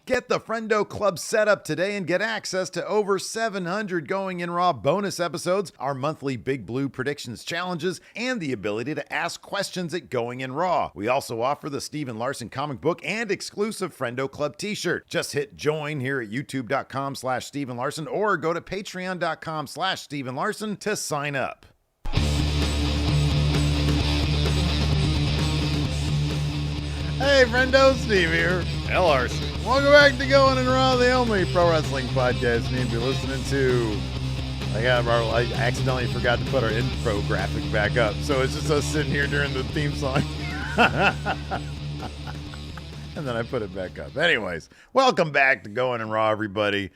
Get the Friendo Club set up today and get access to over 700 Going In Raw bonus episodes, our monthly Big Blue predictions challenges, and the ability to ask questions at Going In Raw. We also offer the Steven Larson comic book and exclusive Friendo Club t-shirt. Just hit join here at youtube.com/Steven Larson or go to patreon.com/Steven Larson to sign up. Hey, friendo, Steve here. Hell, Larson. Welcome back to Going In Raw, the only pro wrestling podcast you need to be listening to. I accidentally forgot to put our intro graphic back up, so it's just us sitting here during the theme song. And then I put it back up. Anyways, welcome back to Going In Raw, everybody.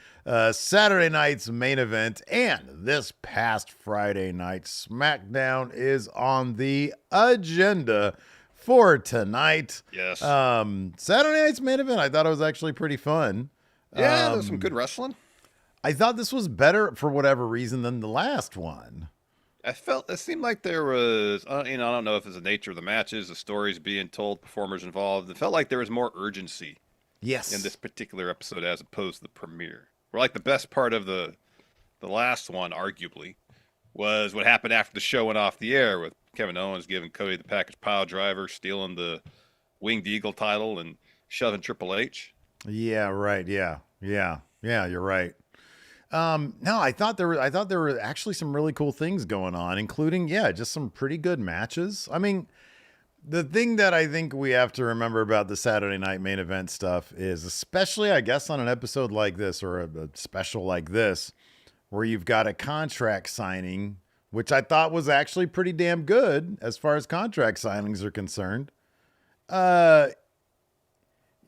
Saturday night's main event and this past Friday night Smackdown is on the agenda for tonight. Yes. Saturday night's main event, I thought it was actually pretty fun. Yeah, there's some good wrestling. I thought this was better for whatever reason than the last one. It seemed like there was, I don't know if it's the nature of the matches, the stories being told, performers involved. It felt like there was more urgency. Yes. In this particular episode as opposed to the premiere. Where like the best part of the last one, arguably, was what happened after the show went off the air with Kevin Owens giving Cody the package pile driver, stealing the Winged Eagle title, and shoving Triple H. Yeah, right. Yeah, you're right. No, I thought there were actually some really cool things going on, including, just some pretty good matches. I mean, the thing that I think we have to remember about the Saturday night main event stuff is, especially, I guess, on an episode like this or a special like this, where you've got a contract signing, which I thought was actually pretty damn good as far as contract signings are concerned. The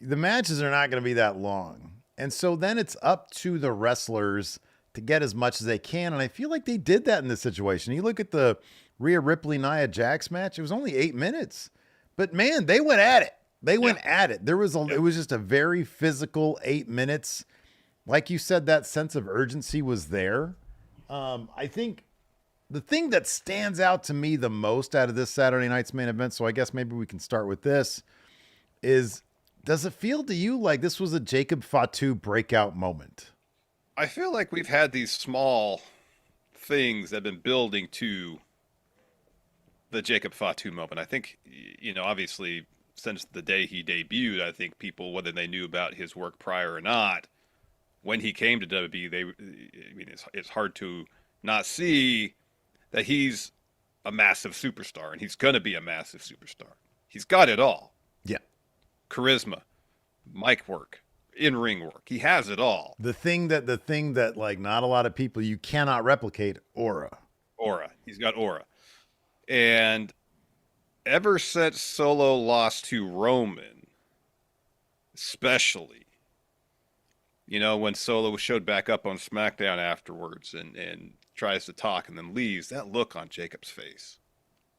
matches are not going to be that long. And so then it's up to the wrestlers to get as much as they can. And I feel like they did that in this situation. You look at the Rhea Ripley, Nia Jax match, it was only 8 minutes. But man, they went at it. It was just a very physical 8 minutes. Like you said, that sense of urgency was there. I think the thing that stands out to me the most out of this Saturday night's main event, so I guess maybe we can start with this, is, does it feel to you like this was a Jacob Fatu breakout moment? I feel like we've had these small things that have been building to the Jacob Fatu moment. I think, obviously, since the day he debuted, I think people, whether they knew about his work prior or not, when he came to WWE, it's hard to not see that he's a massive superstar, and he's going to be a massive superstar. He's got it all. Yeah. Charisma, mic work, in-ring work. He has it all. The thing that like not a lot of people, you cannot replicate, aura. He's got aura. And ever since Solo lost to Roman, especially, when Solo showed back up on SmackDown afterwards and tries to talk and then leaves, that look on Jacob's face,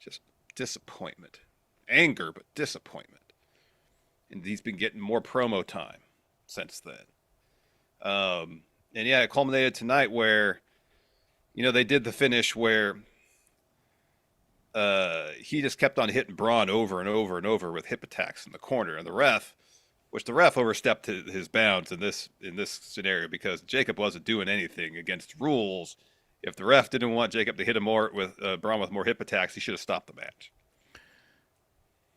just disappointment, anger, but disappointment. And he's been getting more promo time since then. It culminated tonight where, they did the finish where he just kept on hitting Braun over and over and over with hip attacks in the corner, and the ref overstepped his bounds in this scenario because Jacob wasn't doing anything against rules. If the ref didn't want Jacob to hit him more with Braun with more hip attacks, he should have stopped the match.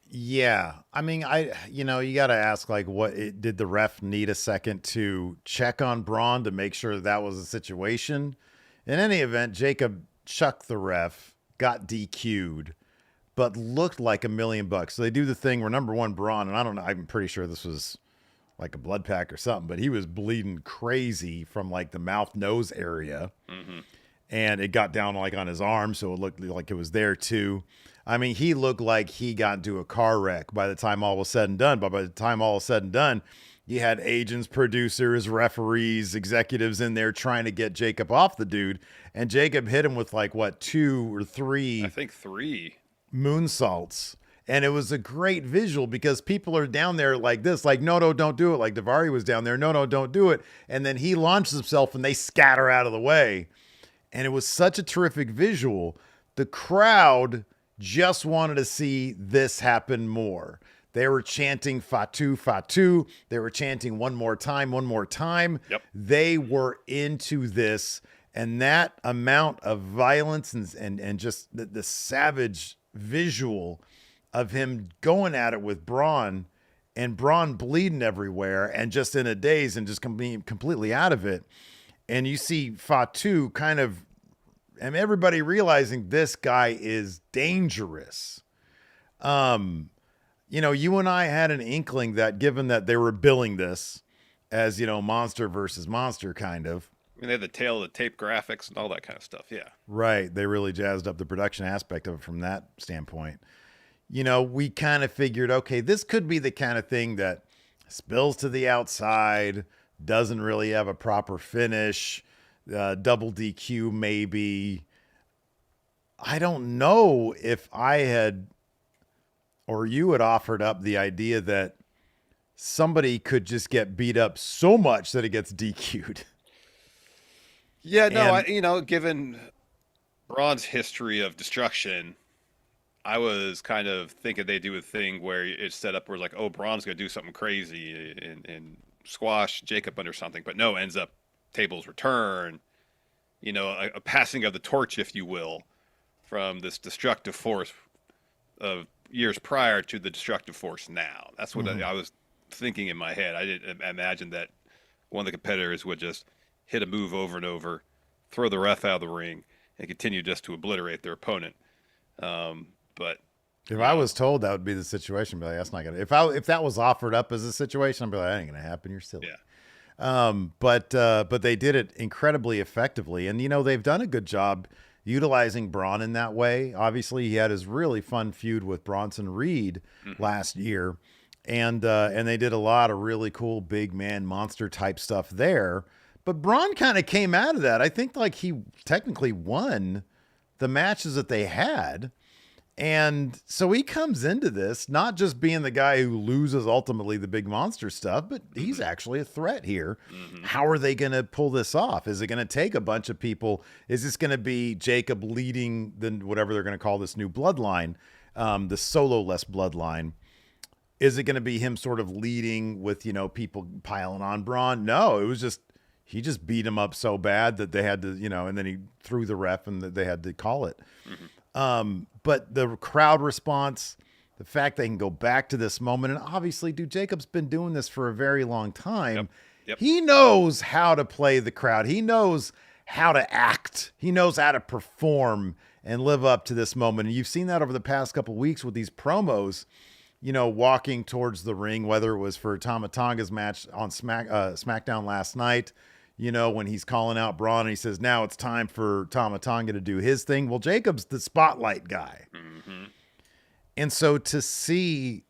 Yeah, I mean, you got to ask, like, did the ref need a second to check on Braun to make sure that was the situation? In any event, Jacob chucked the ref, got DQ'd, but looked like $1 million. So they do the thing where, number one, Braun, and I don't know, I'm pretty sure this was like a blood pack or something, but he was bleeding crazy from like the mouth nose area. Mm-hmm. And it got down like on his arm, so it looked like it was there too. I mean, he looked like he got into a car wreck by the time all was said and done. But by the time all was said and done, you had agents, producers, referees, executives in there trying to get Jacob off the dude. And Jacob hit him with like, 2 or 3? I think 3. Moonsaults. And it was a great visual because people are down there like this, like, no, don't do it. Like Daivari was down there, no, don't do it. And then he launches himself and they scatter out of the way. And it was such a terrific visual. The crowd just wanted to see this happen more. They were chanting Fatu, Fatu. They were chanting one more time, one more time. Yep. They were into this. And that amount of violence and just the savage visual of him going at it with Braun and Braun bleeding everywhere and just in a daze and just completely out of it. And you see Fatu kind of, and everybody realizing this guy is dangerous. You know, you and I had an inkling that given that they were billing this as, you know, monster versus monster kind of. I mean, they had the tail of the tape graphics and all that kind of stuff. Yeah. Right. They really jazzed up the production aspect of it from that standpoint. You know, we kind of figured, okay, this could be the kind of thing that spills to the outside, doesn't really have a proper finish, double DQ maybe. I don't know if I had or you had offered up the idea that somebody could just get beat up so much that it gets DQ'd. Yeah, no, given Braun's history of destruction, I was kind of thinking they do a thing where it's set up where it's like, oh, Braun's going to do something crazy and squash Jacob under something, but no, ends up tables return, you know, a passing of the torch, if you will, from this destructive force of years prior to the destructive force now. That's what I was thinking in my head. I didn't imagine that one of the competitors would just hit a move over and over, throw the ref out of the ring, and continue just to obliterate their opponent. But if I was told that would be the situation, I'd be like, that's not gonna. If that was offered up as a situation, I'd be like, that ain't gonna happen. You're silly. yeah, But they did it incredibly effectively, and you know they've done a good job utilizing Braun in that way. Obviously, he had his really fun feud with Bronson Reed last year, and they did a lot of really cool big man monster type stuff there. But Braun kind of came out of that. I think like he technically won the matches that they had. And so he comes into this not just being the guy who loses ultimately the big monster stuff, but he's actually a threat here. How are they going to pull this off? Is it going to take a bunch of people? Is this going to be Jacob leading the whatever they're going to call this new bloodline, the solo-less bloodline? Is it going to be him sort of leading with, you know, people piling on Braun? No, it was just he just beat him up so bad that they had to, you know, and then he threw the ref and they had to call it. But the crowd response, the fact they can go back to this moment, and obviously, dude, Jacob's been doing this for a very long time. Yep. He knows how to play the crowd. He knows how to act. He knows how to perform and live up to this moment. And you've seen that over the past couple of weeks with these promos, you know, walking towards the ring, whether it was for Tama Tonga's match on Smackdown last night, you know, when he's calling out Braun and he says, now it's time for Tama Tonga to do his thing. Well, Jacob's the spotlight guy. And so to see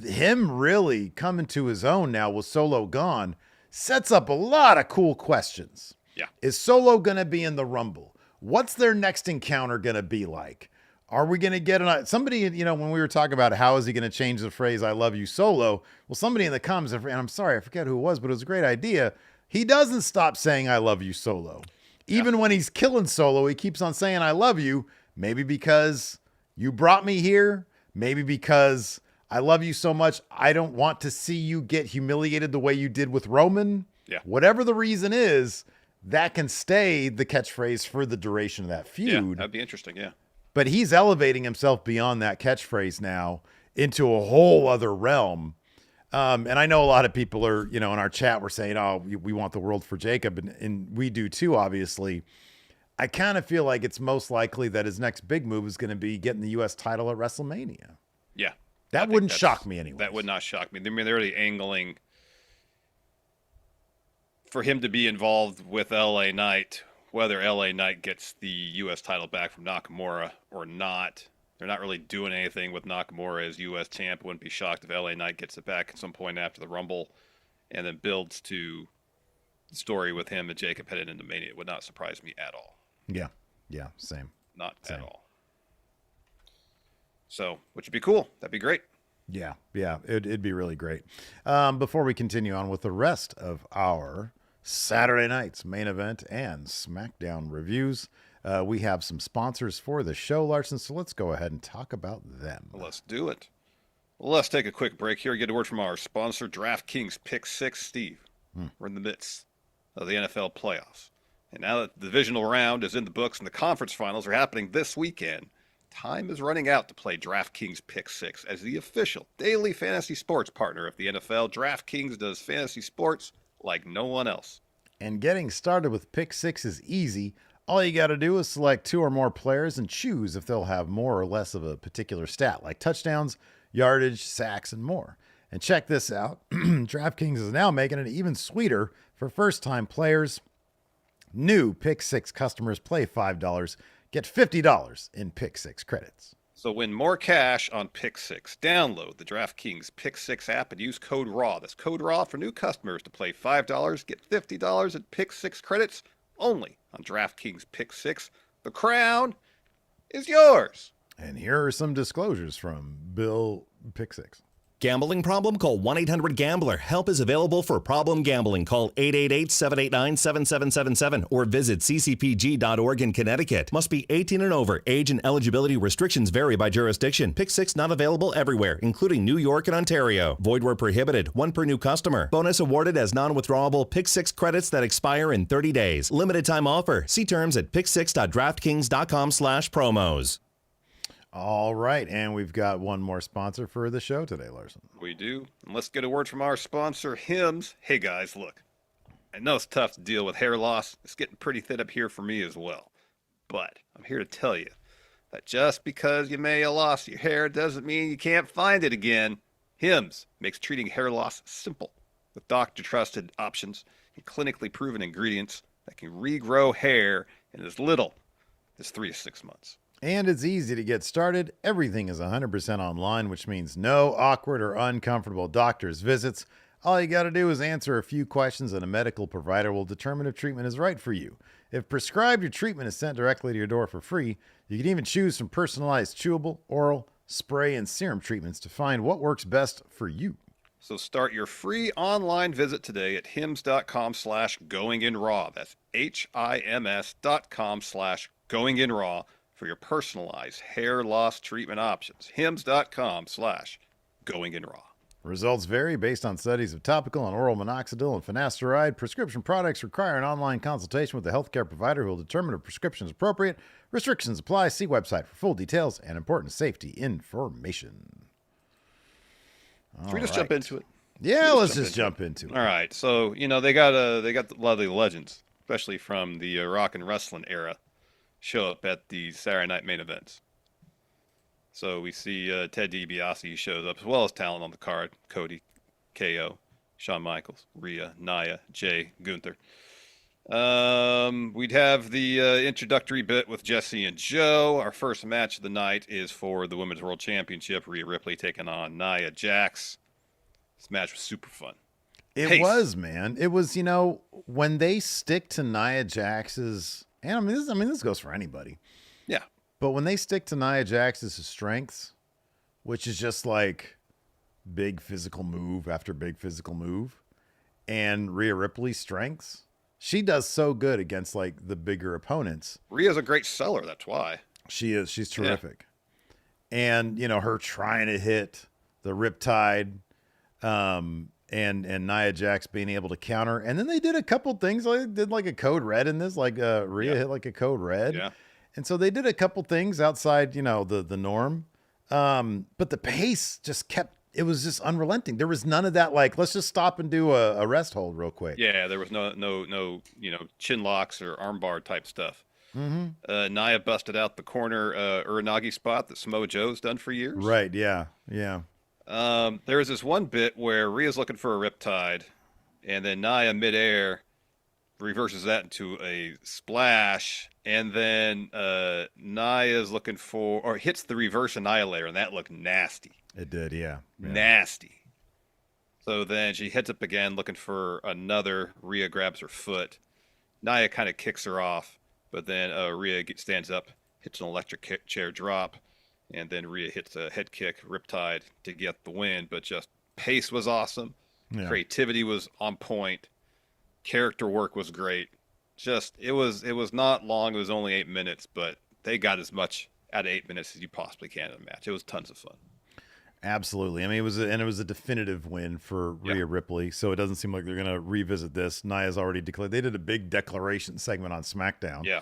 him really come into his own now with Solo gone sets up a lot of cool questions. Yeah. Is Solo going to be in the Rumble? What's their next encounter going to be like? Are we going to get somebody, you know, when we were talking about how is he going to change the phrase, I love you, Solo? Well, somebody in the comments, and I'm sorry, I forget who it was, but it was a great idea. He doesn't stop saying, I love you, Solo. Even when he's killing Solo, he keeps on saying, I love you. Maybe because you brought me here. Maybe because I love you so much. I don't want to see you get humiliated the way you did with Roman. Yeah. Whatever the reason is, that can stay the catchphrase for the duration of that feud. Yeah, that'd be interesting. Yeah. But he's elevating himself beyond that catchphrase now into a whole other realm. And I know a lot of people are, you know, in our chat were saying, oh, we want the world for Jacob. And we do too, obviously. I kind of feel like it's most likely that his next big move is going to be getting the U.S. title at WrestleMania. Yeah. That wouldn't shock me anyway. That would not shock me. I mean, they're already angling for him to be involved with LA Knight, whether LA Knight gets the U.S. title back from Nakamura or not. They're not really doing anything with Nakamura as U.S. champ. Wouldn't be shocked if LA Knight gets it back at some point after the Rumble and then builds to the story with him and Jacob headed into Mania. It would not surprise me at all. Yeah. Yeah. Same. Not at all. So, which would be cool. That'd be great. Yeah. Yeah. It'd be really great. Before we continue on with the rest of our Saturday night's main event and SmackDown reviews, we have some sponsors for the show, Larson. So let's go ahead and talk about them. Let's do it. Let's take a quick break here. Get a word from our sponsor, DraftKings Pick 6. Steve, Hmm. we're in the midst of the NFL playoffs. And now that the divisional round is in the books and the conference finals are happening this weekend, time is running out to play DraftKings Pick 6 as the official daily fantasy sports partner of the NFL. DraftKings does fantasy sports like no one else. And getting started with Pick 6 is easy. All you got to do is select 2 or more players and choose if they'll have more or less of a particular stat, like touchdowns, yardage, sacks, and more. And check this out. DraftKings is now making it even sweeter for first-time players. New Pick 6 customers play $5, get $50 in Pick 6 credits. So win more cash on Pick 6. Download the DraftKings Pick 6 app and use code RAW. That's code RAW for new customers to play $5, get $50 in Pick 6 credits only on DraftKings Pick 6. The crown is yours. And here are some disclosures from Bill Pick 6. Gambling problem? Call 1-800-GAMBLER. Help is available for problem gambling. Call 888-789-7777 or visit ccpg.org in Connecticut. Must be 18 and over. Age and eligibility restrictions vary by jurisdiction. Pick 6 not available everywhere, including New York and Ontario. Void where prohibited. 1 per new customer. Bonus awarded as non-withdrawable Pick 6 credits that expire in 30 days. Limited time offer. See terms at pick6.draftkings.com/promos. All right, and we've got one more sponsor for the show today, Larson. We do. And let's get a word from our sponsor, Hims. Hey guys, look. I know it's tough to deal with hair loss. It's getting pretty thin up here for me as well. But I'm here to tell you that just because you may have lost your hair doesn't mean you can't find it again. Hims makes treating hair loss simple with doctor-trusted options and clinically proven ingredients that can regrow hair in as little as 3 to 6 months. And it's easy to get started. Everything is 100% online, which means no awkward or uncomfortable doctor's visits. All you got to do is answer a few questions and a medical provider will determine if treatment is right for you. If prescribed, your treatment is sent directly to your door for free. You can even choose from personalized chewable, oral, spray, and serum treatments to find what works best for you. So start your free online visit today at hims.com/goinginraw. That's HIMS.com/goinginraw for your personalized hair loss treatment options. hims.com/goinginraw. Results vary based on studies of topical and oral minoxidil and finasteride. Prescription products require an online consultation with a healthcare provider who will determine if prescription is appropriate. Restrictions apply. See website for full details and important safety information. Should we just jump into it? Yeah, let's just jump into it. All right. So, they got a lot of the legends, especially from the rock and wrestling era, show up at the Saturday night main events. So we see Ted DiBiase shows up, as well as talent on the card: Cody, KO, Shawn Michaels, Rhea, Nia, Jey, Gunther. We'd have the introductory bit with Jesse and Joe. Our first match of the night is for the Women's World Championship. Rhea Ripley taking on Nia Jax. This match was super fun. It was, man. It was, when they stick to Nia Jax's, and this goes for anybody. Yeah. But when they stick to Nia Jax's strengths, which is just like big physical move after big physical move, and Rhea Ripley's strengths, she does so good against like the bigger opponents. Rhea's a great seller, that's why. She is. She's terrific. Yeah. And, her trying to hit the Riptide, and Nia Jax being able to counter. And then they did a couple things. They did like a code red in this, like Rhea hit like a code red. Yeah. And so they did a couple things outside, the norm. But the pace just it was just unrelenting. There was none of that, like, let's just stop and do a rest hold real quick. Yeah, there was no chin locks or armbar type stuff. Mm-hmm. Nia busted out the corner Uranagi spot that Samoa Joe's done for years. Right, yeah, yeah. There was this one bit where Rhea's looking for a Riptide, and then Nia midair reverses that into a splash, and then Nia's looking or hits the reverse annihilator, and that looked nasty. It did, yeah. Nasty. So then she heads up again looking for another. Rhea grabs her foot. Nia kind of kicks her off, but then Rhea stands up, hits an electric chair drop, and then Rhea hits a head kick, Riptide, to get the win. But just pace was awesome. Yeah. Creativity was on point. Character work was great. Just it was not long. It was only 8 minutes, but they got as much out of 8 minutes as you possibly can in a match. It was tons of fun. Absolutely. I mean, it was a definitive win for Rhea Ripley, so it doesn't seem like they're going to revisit this. Nia's already declared. They did a big declaration segment on SmackDown. Yeah.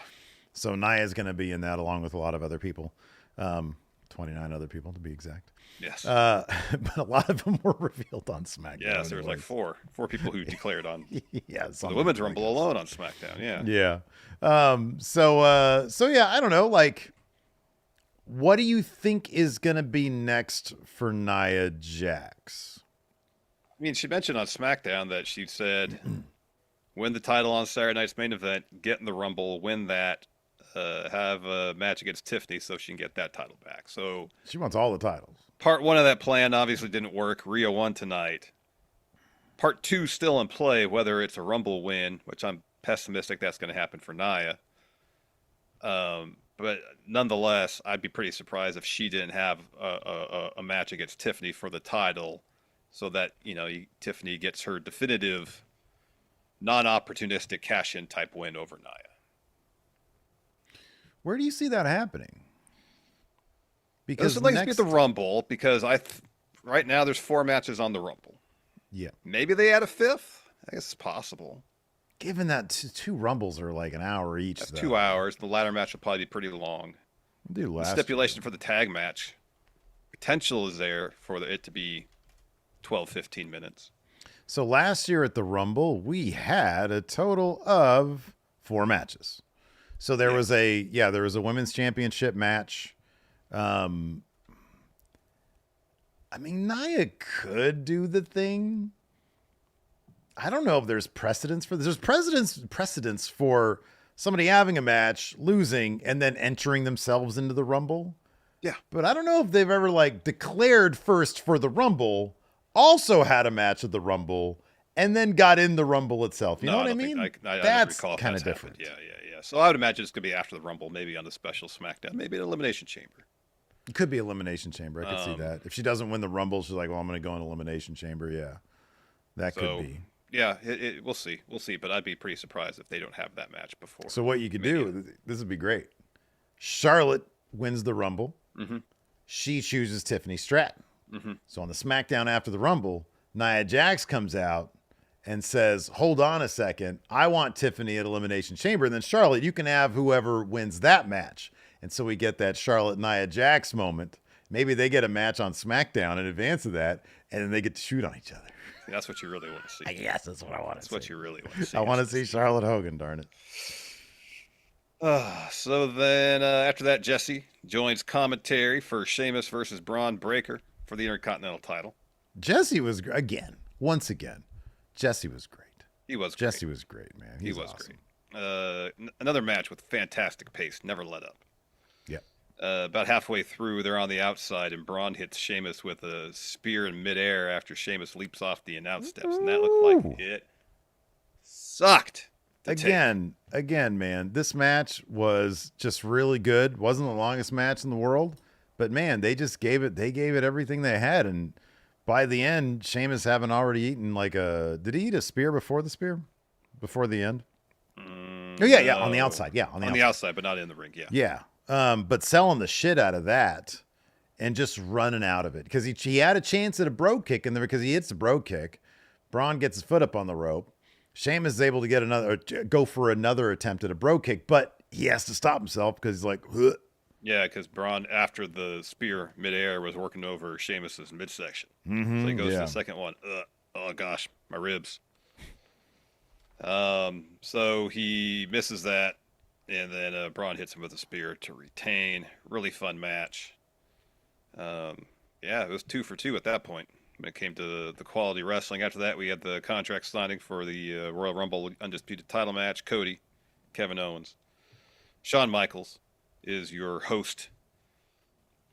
So Nia's going to be in that along with a lot of other people. 29 other people to be exact. Yes. But a lot of them were revealed on SmackDown. Yes, there was like four people who declared on yeah, the Women's Rumble alone on SmackDown. Yeah. Yeah. So yeah, I don't know. Like, what do you think is going to be next for Nia Jax? I mean, she mentioned on SmackDown that she said, win the title on Saturday night's main event, get in the Rumble, win that, have a match against Tiffany so she can get that title back. So she wants all the titles. Part 1 of that plan obviously didn't work. Rhea won tonight. Part 2 still in play, whether it's a Rumble win, which I'm pessimistic that's going to happen for Nia. But nonetheless, I'd be pretty surprised if she didn't have a match against Tiffany for the title, so that Tiffany gets her definitive, non-opportunistic cash-in type win over Nia. Where do you see that happening? Because this would like to be the Rumble, because right now there's 4 matches on the Rumble. Yeah, maybe they add a 5th. I guess it's possible. Given that two Rumbles are like an hour each. That's 2 hours. The ladder match will probably be pretty long. The stipulation for the tag match, potential is there for it to be 12, 15 minutes. So last year at the Rumble, we had a total of 4 matches. So there was a women's championship match. I mean, Nia could do the thing. I don't know if there's precedence for this. There's precedence for somebody having a match, losing, and then entering themselves into the Rumble. Yeah. But I don't know if they've ever like declared first for the Rumble, also had a match at the Rumble, and then got in the Rumble itself. You know what I mean? That's kind of different. Yeah. So I would imagine it's going to be after the Rumble, maybe on the special SmackDown, maybe an Elimination Chamber. It could be Elimination Chamber. I could see that. If she doesn't win the Rumble, she's like, well, I'm going to go in Elimination Chamber. Yeah. That could be. Yeah, we'll see. We'll see. But I'd be pretty surprised if they don't have that match before. So what you could do, this would be great. Charlotte wins the Rumble. Mm-hmm. She chooses Tiffany Stratton. Mm-hmm. So on the SmackDown after the Rumble, Nia Jax comes out and says, hold on a second. I want Tiffany at Elimination Chamber. And then Charlotte, you can have whoever wins that match. And so we get that Charlotte-Nia Jax moment. Maybe they get a match on SmackDown in advance of that, and then they get to shoot on each other. That's what you really want to see. Yes, that's what I want to see. That's what you really want to see. I want to see Charlotte Hogan, darn it. So then after that, Jesse joins commentary for Sheamus versus Braun Breaker for the Intercontinental title. Jesse was, once again, Jesse was great. He was great. Jesse was great, man. He was awesome. Great. Another match with fantastic pace, never let up. Yeah. About halfway through, they're on the outside, and Braun hits Sheamus with a spear in midair after Sheamus leaps off the announce steps, and that looked like it sucked. Again, man, this match was just really good. Wasn't the longest match in the world, but man, they gave it everything they had, and by the end, Sheamus having already eaten did he eat a spear before the spear? Before the end? Oh yeah, on the outside. Yeah, on the outside, but not in the ring. Yeah. Yeah. But selling the shit out of that and just running out of it because he had a chance at a bro kick in there because he hits the bro kick. Braun gets his foot up on the rope. Sheamus is able to go for another attempt at a bro kick, but he has to stop himself because he's like, ugh. Yeah, because Braun, after the spear midair, was working over Sheamus's midsection. Mm-hmm, so he goes to the second one. Oh gosh, my ribs. So he misses that. And then Braun hits him with a spear to retain. Really fun match. It was 2 for 2 at that point when it came to the quality wrestling. After that, we had the contract signing for the Royal Rumble Undisputed title match. Cody, Kevin Owens. Shawn Michaels is your host.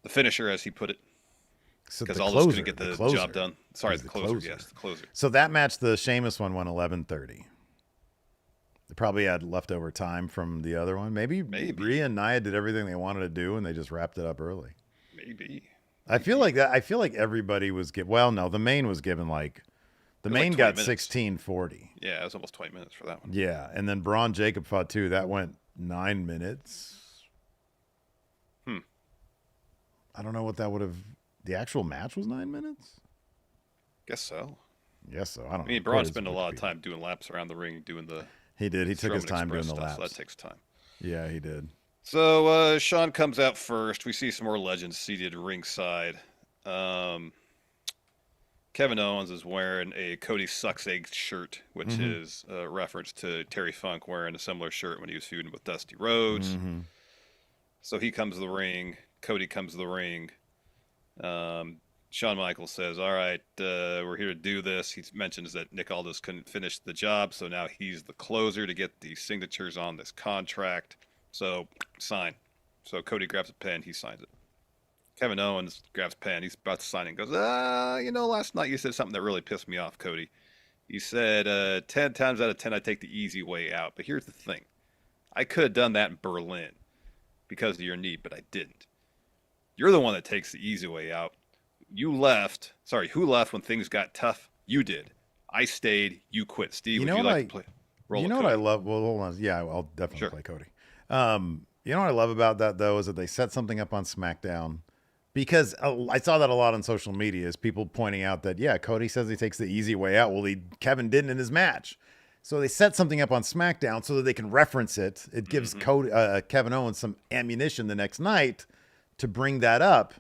The finisher, as he put it. Because all this is going to get the job done. Sorry, the closer. Yes, the closer. So that match, the Sheamus one, went 11:30. They probably had leftover time from the other one. Maybe Rhea and Nia did everything they wanted to do, and they just wrapped it up early. Maybe. I feel like that. I feel like everybody was given. Well, no, the main was given the main got 16:40. Yeah, it was almost 20 minutes for that one. Yeah, and then Braun Jacob Fatu, that went 9 minutes. I don't know what that would have the actual match was 9 minutes? Guess so. Yes, so I don't know. I mean, Braun spent a lot of time doing laps around the ring, doing the. He did. He took his time doing the stuff, laps. so that takes time. Yeah, he did. So Sean comes out first. We see some more legends seated ringside. Kevin Owens is wearing a Cody Sucks Eggs shirt, which is a reference to Terry Funk wearing a similar shirt when he was feuding with Dusty Rhodes. So he comes to the ring. Cody comes to the ring. Shawn Michaels says, all right, we're here to do this. He mentions that Nick Aldis couldn't finish the job, so now he's the closer to get the signatures on this contract. So sign. So Cody grabs a pen. He signs it. Kevin Owens grabs pen. He's about to sign it and goes, last night you said something that really pissed me off, Cody. You said 10 times out of 10 I take the easy way out. But here's the thing. I could have done that in Berlin because of your knee, but I didn't. You're the one that takes the easy way out. You left. Sorry, who left when things got tough? You did. I stayed. You quit. Steve, would you like to play? You know what I love? Well, hold on. Yeah, I'll definitely play Cody. You know what I love about that, though, is that they set something up on SmackDown. Because I saw that a lot on social media, is people pointing out that, yeah, Cody says he takes the easy way out. Well, Kevin didn't in his match. So they set something up on SmackDown so that they can reference it. It gives Kevin Owens some ammunition the next night to bring that up.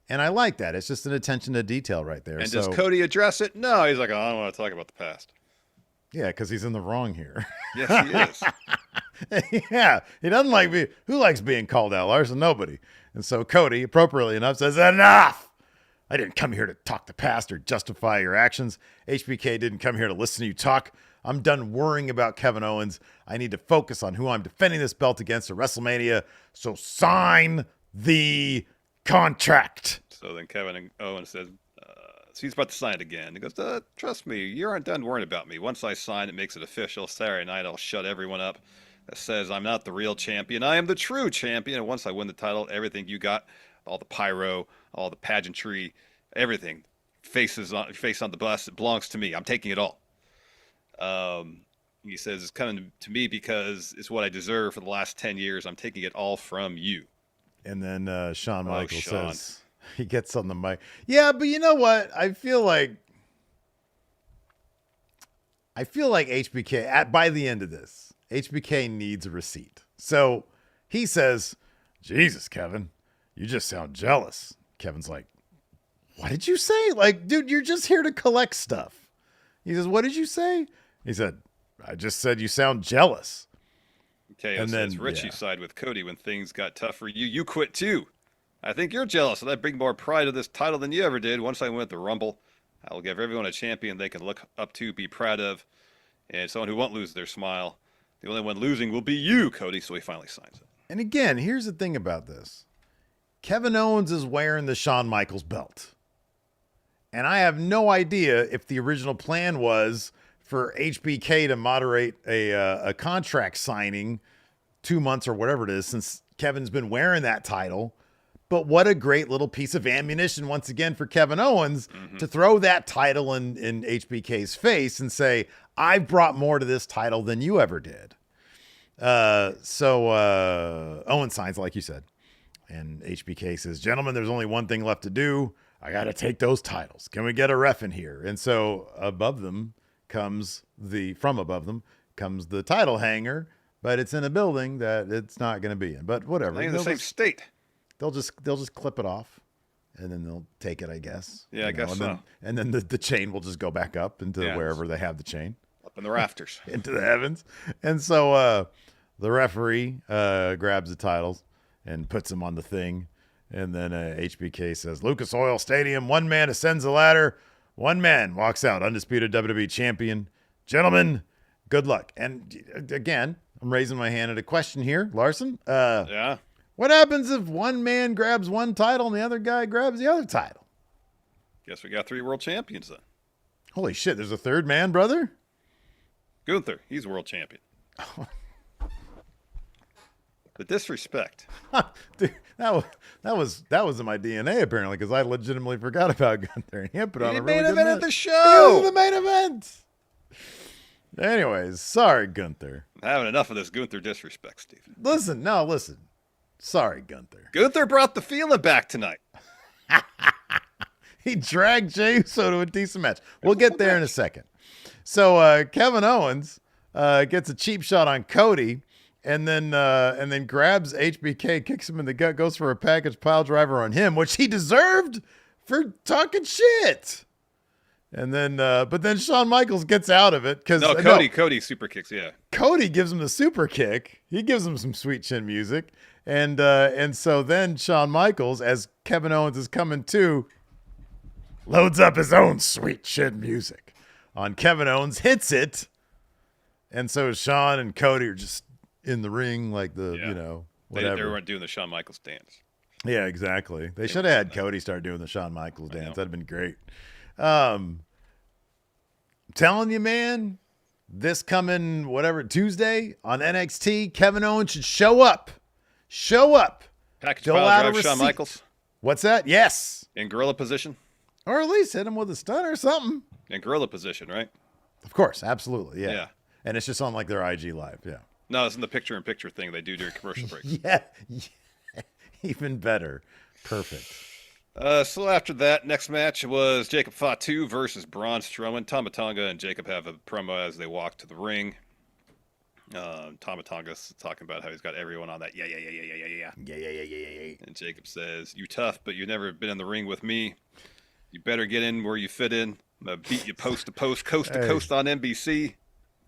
And I like that. It's just an attention to detail right there. And does Cody address it? No, he's like, I don't want to talk about the past. Yeah, because he's in the wrong here. Yes, he is. Yeah, he doesn't like me. Who likes being called out, Larson? Nobody. And so Cody, appropriately enough, says, enough! I didn't come here to talk the past or justify your actions. HBK didn't come here to listen to you talk. I'm done worrying about Kevin Owens. I need to focus on who I'm defending this belt against at WrestleMania. So sign the contract. So then Kevin Owens says, so he's about to sign it again. He goes, trust me, you aren't done worrying about me. Once I sign, it makes it official. Saturday night, I'll shut everyone up that says I'm not the real champion. I am the true champion. And once I win the title, everything you got, all the pyro, all the pageantry, everything, face on the bus, it belongs to me. I'm taking it all. He says, it's coming to me because it's what I deserve for the last 10 years. I'm taking it all from you. And then Shawn Michaels says, he gets on the mic. Yeah, but you know what? I feel like HBK, by the end of this, HBK needs a receipt. So he says, Jesus, Kevin, you just sound jealous. Kevin's like, what did you say? Like, dude, you're just here to collect stuff. He says, what did you say? He said, I just said you sound jealous. Okay, and then Richie side with Cody when things got tough for you. You quit too. I think you're jealous, and I bring more pride to this title than you ever did. Once I win the Rumble, I will give everyone a champion they can look up to, be proud of, and someone who won't lose their smile. The only one losing will be you, Cody, so he finally signs it. And again, here's the thing about this. Kevin Owens is wearing the Shawn Michaels belt. And I have no idea if the original plan was for HBK to moderate a contract signing 2 months or whatever it is since Kevin's been wearing that title. But what a great little piece of ammunition once again for Kevin Owens to throw that title in HBK's face and say, I've brought more to this title than you ever did. So Owens signs, like you said. And HBK says, gentlemen, there's only one thing left to do. I got to take those titles. Can we get a ref in here? And so from above them comes the title hanger, but it's in a building that it's not going to be in. But whatever. They're in the same state. They'll just clip it off, and then they'll take it, I guess. Yeah, I guess so. And then the chain will just go back up into wherever they have the chain. Up in the rafters. Into the heavens. And so the referee grabs the titles and puts them on the thing. And then HBK says, Lucas Oil Stadium, one man ascends the ladder. One man walks out, undisputed WWE champion. Gentlemen, good luck. And again, I'm raising my hand at a question here. Larson? Yeah. What happens if one man grabs one title and the other guy grabs the other title? Guess we got 3 world champions then. Holy shit, there's a third man, brother? Gunther, he's world champion. The disrespect. Dude, that was in my DNA apparently because I legitimately forgot about Gunther. He put on a really good event match. at the show. He was the main event. Anyways, sorry, Gunther. I'm having enough of this Gunther disrespect, Steve. Listen. Sorry, Gunther. Gunther brought the feeling back tonight. He dragged Jey Uso to a decent match. We'll get there in a second. So Kevin Owens gets a cheap shot on Cody, and then grabs HBK, kicks him in the gut, goes for a package pile driver on him, which he deserved for talking shit. And then, but then Shawn Michaels gets out of it because Cody super kicks. Yeah, Cody gives him the super kick. He gives him some sweet chin music, and so then Shawn Michaels, as Kevin Owens is coming to, loads up his own sweet chin music on Kevin Owens, hits it, and so Shawn and Cody are just in the ring like whatever. They weren't doing the Shawn Michaels dance. Yeah, exactly. They should have had Cody start doing the Shawn Michaels dance. That'd have been great. Telling you, man, this coming Tuesday on NXT, Kevin Owens should show up. Package Fill pile out a drive Shawn receipt. Michaels What's that? Yes. in gorilla position. Or at least hit him with a stun or something. In gorilla position, right? Of course, absolutely. Yeah. Yeah. And it's just on like their IG live. Yeah. No, it's in the picture-in-picture thing they do during commercial breaks. Yeah. Even better. Perfect. So after that, next match was Jacob Fatu versus Braun Strowman. Tama Tonga and Jacob have a promo as they walk to the ring. Tama Tonga's talking about how he's got everyone on that. Yeah. Yeah. And Jacob says, "You tough, but you've never been in the ring with me. You better get in where you fit in. I'm gonna beat you post to post, coast to coast on NBC."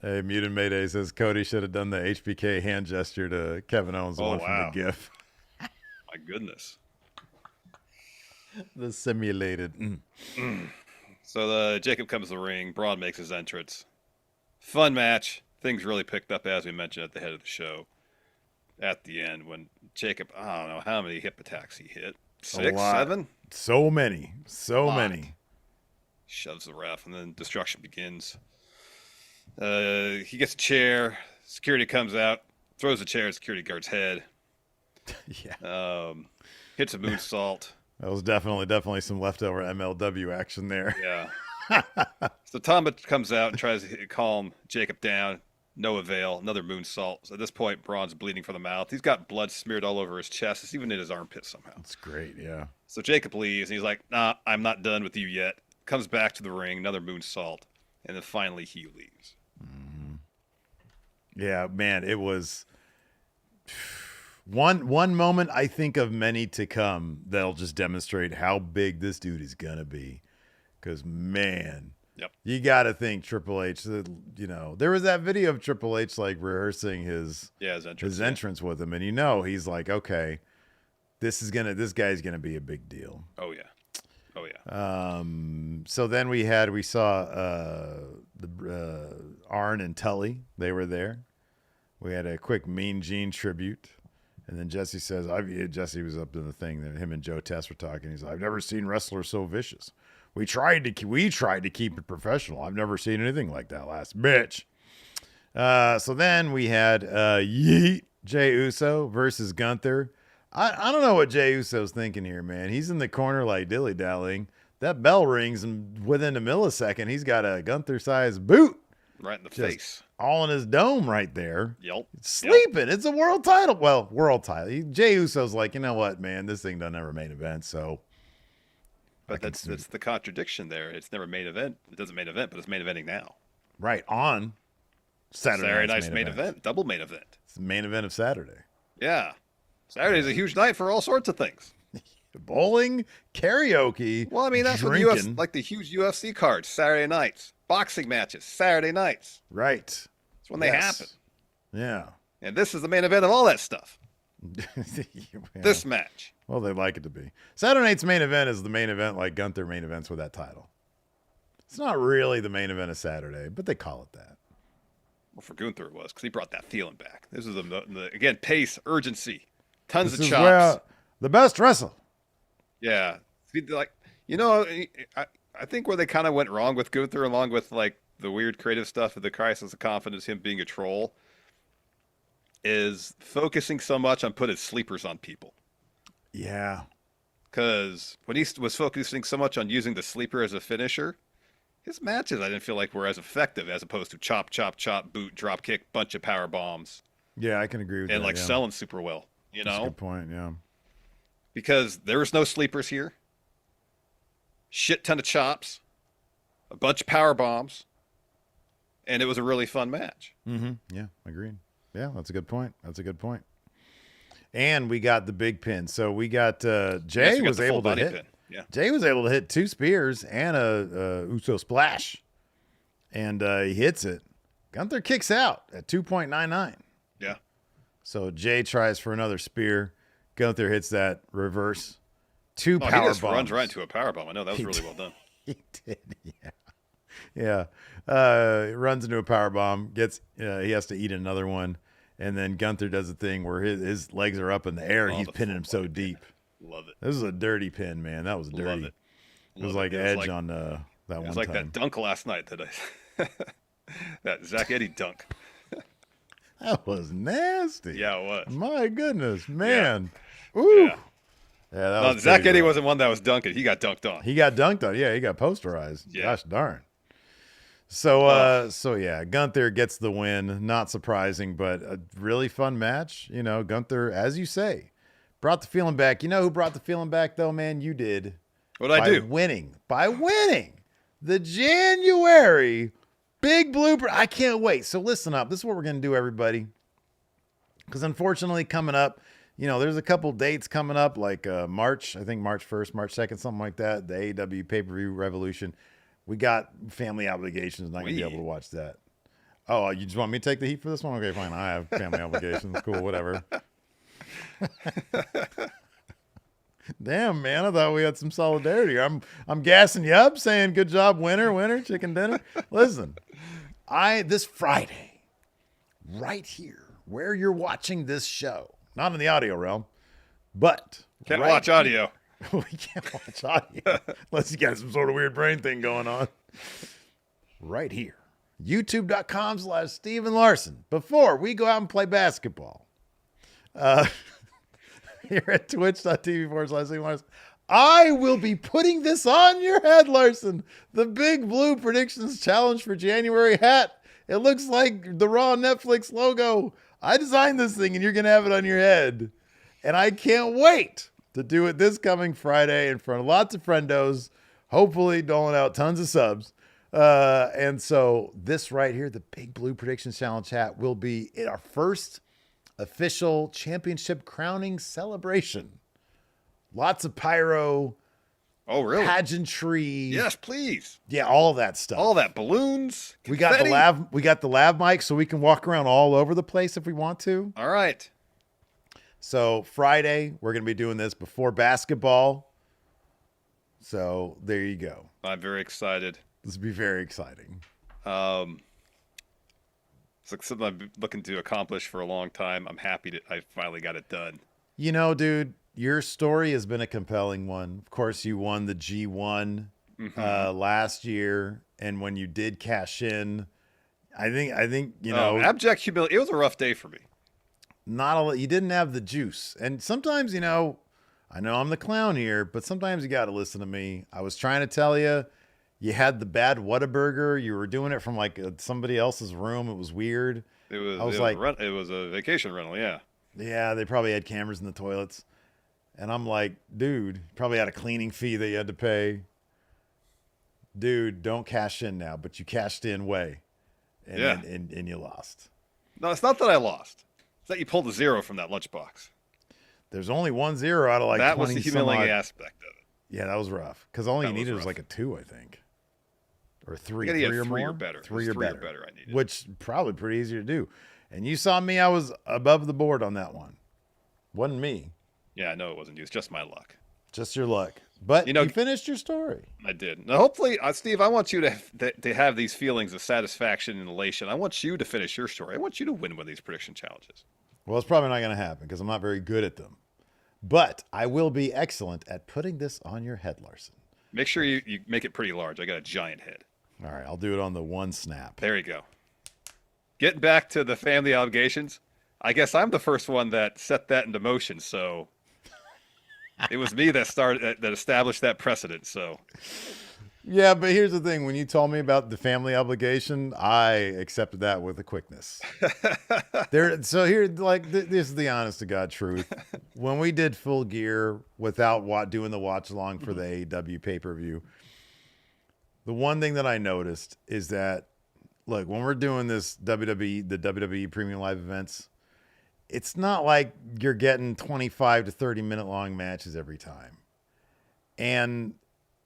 Hey, Mutant Mayday says Cody should have done the HBK hand gesture to Kevin Owens, the one from the GIF. My goodness. The simulated. So Jacob comes to the ring. Braun makes his entrance. Fun match. Things really picked up, as we mentioned at the head of the show. At the end, when Jacob, I don't know how many hip attacks he hit. 6, 7? So many. Shoves the ref, and then destruction begins. He gets a chair. Security comes out, throws the chair at security guard's head. Yeah. Hits a moonsault. That was definitely some leftover MLW action there. Yeah. So Tama comes out and tries to calm Jacob down. No avail. Another moonsault. So at this point, Braun's bleeding from the mouth. He's got blood smeared all over his chest. It's even in his armpit somehow. That's great, yeah. So Jacob leaves, and he's like, "Nah, I'm not done with you yet." Comes back to the ring, another moonsault, and then finally he leaves. Mm-hmm. Yeah, man, it was one moment I think of many to come that'll just demonstrate how big this dude is gonna be. Because man, you got to think Triple H. There was that video of Triple H like rehearsing his entrance with him, and he's like, okay, this guy's gonna be a big deal. Oh yeah. So then we saw the Arn and Tully. They were there. We had a quick Mean Gene tribute. And then Jesse says, Jesse was up in the thing that him and Joe Tess were talking. He's like, I've never seen wrestlers so vicious. We tried to keep it professional. I've never seen anything like that last bitch. So then we had Jey Uso versus Gunther. I don't know what Jey Uso's thinking here, man. He's in the corner like dilly-dallying. That bell rings, and within a millisecond, he's got a Gunther-sized boot. Right in the face. All in his dome right there. Yep. Sleeping. It's a world title. Well, world title. Jey Uso's like, you know what, man? This thing doesn't ever main event, so. But that's the contradiction there. It's never main event. It doesn't main event, but it's main eventing now. Right. On Saturday night's main event. Double main event. It's the main event of Saturday. Yeah. Saturday's a huge night for all sorts of things. Bowling, karaoke. Well, I mean, that's drinking. like the huge UFC cards, Saturday nights. Boxing matches, Saturday nights. Right. That's when they happen. Yeah. And this is the main event of all that stuff. This match. Well, they like it to be. Saturday night's main event is the main event like Gunther main events with that title. It's not really the main event of Saturday, but they call it that. Well, for Gunther it was, because he brought that feeling back. This is, again, pace, urgency, tons this of is chops. Where the best wrestle. Yeah. Like, I think where they kind of went wrong with Gunther, along with like the weird creative stuff of the Crisis of Confidence, him being a troll, is focusing so much on putting sleepers on people. Yeah. Because when he was focusing so much on using the sleeper as a finisher, his matches I didn't feel like were as effective as opposed to chop, chop, chop, boot, drop kick, bunch of power bombs. Yeah, I can agree with that. And like selling super well, That's a good point, yeah. Because there was no sleepers here. shit ton of chops, a bunch of power bombs, and it was a really fun match. Mm-hmm. Yeah, agreed. Yeah, that's a good point. That's a good point. And we got the big pin. So we got Jey was able to hit. Pin. Yeah. Jey was able to hit 2 spears and a Uso splash, and he hits it. Gunther kicks out at 2.99. Yeah. So Jey tries for another spear. Gunther hits that reverse. 2 power He just bombs. runs right into a power bomb. I know that was really well done. He did, yeah. Yeah. Runs into a power bomb. He has to eat another one. And then Gunther does a thing where his legs are up in the air and he's pinning him so deep. Love it. This is a dirty pin, man. That was dirty. Love it. It was like Edge on that one time. It was like that dunk last night that that Zach Eddy dunk. That was nasty. Yeah, it was. My goodness, man. Yeah. Ooh. Yeah, that was Zach Eddy wasn't one that was dunking. He got dunked on. He got dunked on. Yeah, he got posterized. Yeah. Gosh darn. So yeah, Gunther gets the win. Not surprising, but a really fun match. You know, Gunther, as you say, brought the feeling back. You know who brought the feeling back, though, man? You did. What'd I do? By winning the January Big Blooper. I can't wait. So listen up. This is what we're going to do, everybody. Because unfortunately, coming up, you know, there's a couple dates coming up, like March, I think March 1st, March 2nd, something like that. The AEW pay-per-view Revolution. We got family obligations. Not going to be able to watch that. Oh, you just want me to take the heat for this one? Okay, fine. I have family obligations. Cool, whatever. Damn, man. I thought we had some solidarity. I'm gassing you up, saying good job, winner, chicken dinner. Listen, this Friday, right here, where you're watching this show, not in the audio realm, but Can't watch audio. We can't watch audio unless you got some sort of weird brain thing going on. Right here, youtube.com/Steven Larson. Before we go out and play basketball, here at twitch.tv/Steven Larson, I will be putting this on your head, Larson. The Big Blue Predictions Challenge for January hat. It looks like the Raw Netflix logo. I designed this thing, and you're going to have it on your head. And I can't wait to do it this coming Friday in front of lots of friendos, hopefully doling out tons of subs. And so this right here, the Big Blue Predictions Challenge hat, will be in our first official championship crowning celebration. Lots of pyro. Oh, really? Pageantry. Yes, please. Yeah, all of that stuff. All that balloons. We got the lav mic so we can walk around all over the place if we want to. All right. So Friday, we're going to be doing this before basketball. So there you go. I'm very excited. This will be very exciting. It's like something I've been looking to accomplish for a long time. I'm happy that I finally got it done. You know, dude, your story has been a compelling one. Of course, you won the G1 last year. And when you did cash in, I think you know. Abject humility. It was a rough day for me. You didn't have the juice. And sometimes, you know, I know I'm the clown here, but sometimes you got to listen to me. I was trying to tell you, you had the bad Whataburger. You were doing it from like somebody else's room. It was weird. It was a vacation rental. Yeah. Yeah. They probably had cameras in the toilets. And I'm like, dude, probably had a cleaning fee that you had to pay. Dude, don't cash in now, but you cashed in way. And you lost. No, it's not that I lost. It's that you pulled a 0 from that lunchbox. There's only 1 0 out of like that 20 was the humiliating aspect of it. Yeah, that was rough. Because all you needed was like a 2, I think. Or 3. 3 or more? Or better. 3 or better. I needed. Which probably pretty easy to do. And you saw me, I was above the board on that one. Wasn't me. Yeah, I know it wasn't you. It's just my luck. Just your luck. But you finished your story. I did. Now, hopefully, Steve, I want you to have these feelings of satisfaction and elation. I want you to finish your story. I want you to win one of these prediction challenges. Well, it's probably not going to happen because I'm not very good at them. But I will be excellent at putting this on your head, Larson. Make sure you make it pretty large. I got a giant head. All right, I'll do it on the one snap. There you go. Getting back to the family obligations, I guess I'm the first one that set that into motion, so it was me that established that precedent, so. Yeah, but here's the thing. When you told me about the family obligation, I accepted that with a quickness. This is the honest to God truth. When we did Full Gear without doing the watch along for the AEW pay-per-view, The one thing that I noticed is that, look, when we're doing this WWE, the WWE Premium Live events, it's not like you're getting 25 to 30-minute long matches every time. And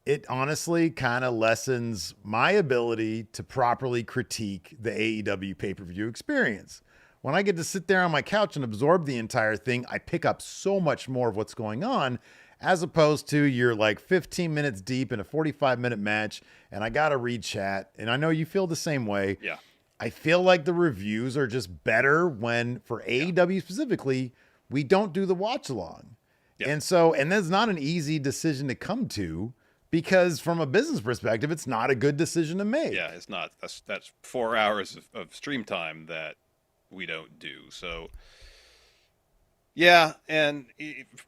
it honestly kind of lessens my ability to properly critique the AEW pay-per-view experience. When I get to sit there on my couch and absorb the entire thing, I pick up so much more of what's going on, as opposed to you're like 15 minutes deep in a 45-minute match and I got to read chat. And I know you feel the same way. Yeah. I feel like the reviews are just better when, for AEW specifically, we don't do the watch along. Yeah. And that's not an easy decision to come to, because from a business perspective, it's not a good decision to make. Yeah, it's not. That's 4 hours of stream time that we don't do. So, yeah, and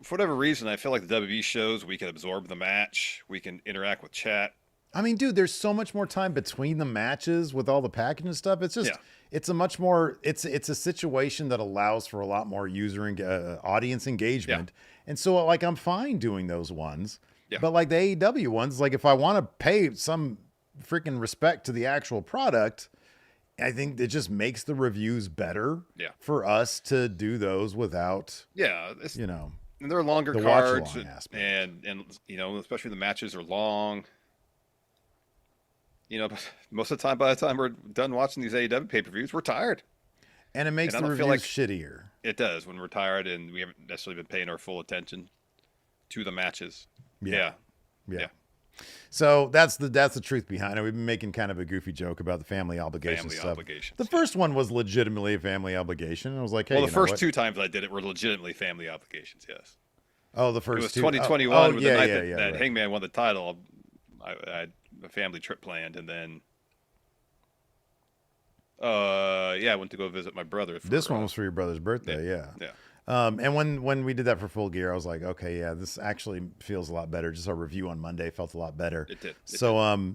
for whatever reason, I feel like the WWE shows, we can absorb the match, we can interact with chat. I mean, dude, there's so much more time between the matches with all the packaging and stuff. It's just, it's a much more, it's a situation that allows for a lot more user and audience engagement. Yeah. And so, like, I'm fine doing those ones. Yeah. But like the AEW ones, like if I want to pay some freaking respect to the actual product, I think it just makes the reviews better for us to do those without, you know, and they're longer cards and, you know, especially the matches are long. You know, most of the time, by the time we're done watching these AEW pay-per-views, we're tired. And it makes the reviews like shittier. It does when we're tired and we haven't necessarily been paying our full attention to the matches. Yeah. So that's the truth behind it. We've been making kind of a goofy joke about the family obligations stuff. The first one was legitimately a family obligation. I was like, hey, well, the first 2 times I did it were legitimately family obligations, yes. Oh, the first it was 2. 2021 with the night that Hangman won the title. I had a family trip planned, and then I went to go visit my brother. This one was for your brother's birthday, yeah. And when we did that for Full Gear, I was like, okay, yeah, this actually feels a lot better. Just our review on Monday felt a lot better. It did.